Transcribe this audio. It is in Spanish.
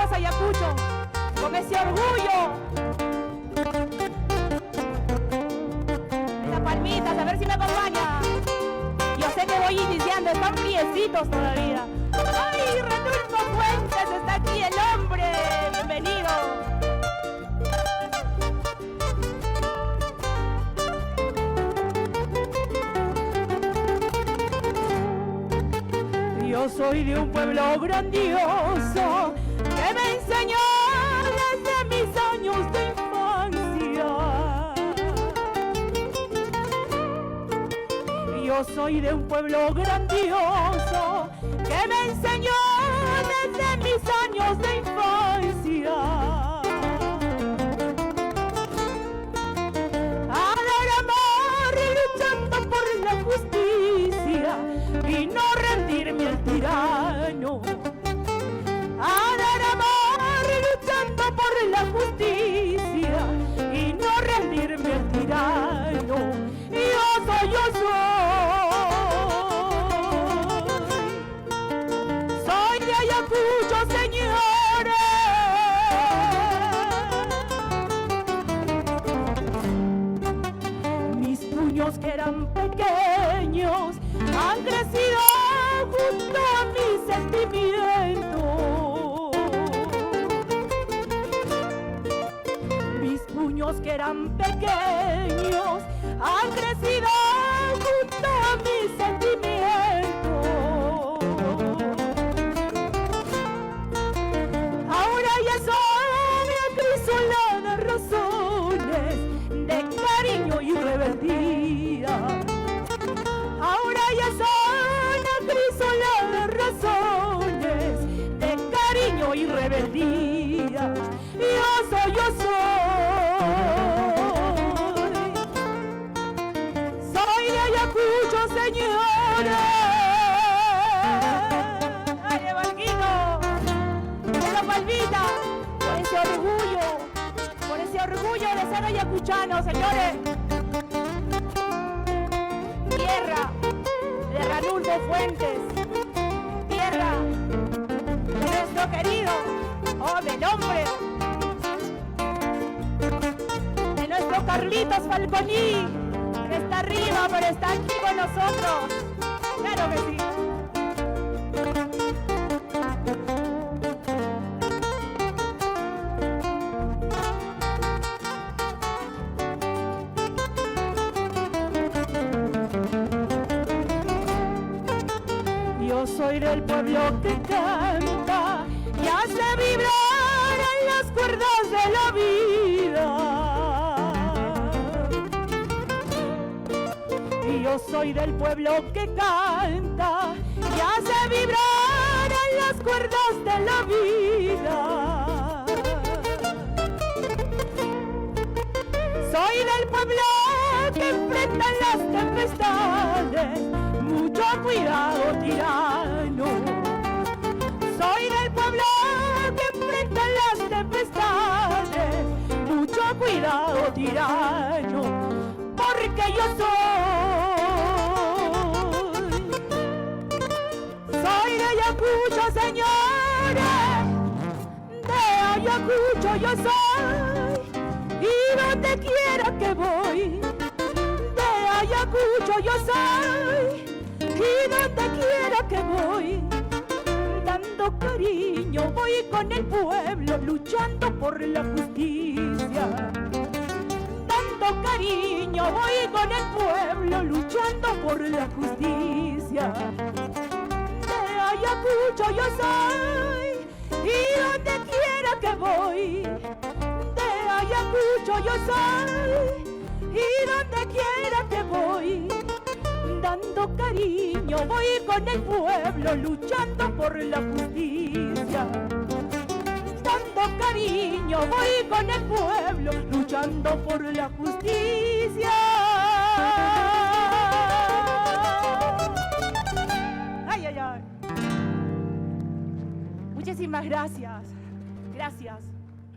palmitas, Ayacucho, con ese orgullo. Esas palmitas, a ver si me acompaña. Yo sé que voy iniciando, están friecitos todavía. ¡Ay, Ranulfo Fuentes! Está aquí el hombre. Bienvenido. Yo soy de un pueblo grandioso que me enseñó desde mis años de infancia. Yo soy de un pueblo grandioso que me enseñó desde mis años de infancia a dar amor luchando por la justicia y no rendirme al tirano. A dar amor luchando por la justicia y no rendirme al tirano. Yo soy de Ayacucho, señores. Mis puños que eran pequeños han crecido junto a mis sentimientos. Mis puños que eran pequeños han crecido junto a mis sentimientos. Ahora ya son una crisolada razones de cariño y rebeldía. Ahora ya son acrisoladas razones de cariño y rebeldía. Yo soy de Ayacucho, señores. Ay, de Barquino, de la palmita, por ese orgullo de ser ayacuchano, señores. Tierra de Ranulfo Fuentes, tierra de nuestro querido, del hombre, de nuestro Carlitos Falconi, que está arriba pero está aquí con nosotros. Claro que sí. Yo soy del pueblo que canta y hace vibrar en las cuerdas de la vida. Y yo soy del pueblo que canta y hace vibrar en las cuerdas de la vida. Soy del pueblo que enfrenta las tempestades. Mucho cuidado, tirano. Soy del pueblo que enfrenta las tempestades. Mucho cuidado, tirano, porque yo soy de Ayacucho, señores. De Ayacucho yo soy, y donde quiera que voy. De Ayacucho yo soy, y donde quiera que voy, dando cariño voy con el pueblo, luchando por la justicia. Dando cariño voy con el pueblo, luchando por la justicia. De Ayacucho yo soy, y donde quiera que voy. De Ayacucho yo soy, y donde quiera que voy, dando cariño voy con el pueblo, luchando por la justicia. Dando cariño voy con el pueblo, luchando por la justicia. Ay, ay, ay. Muchísimas gracias. Gracias.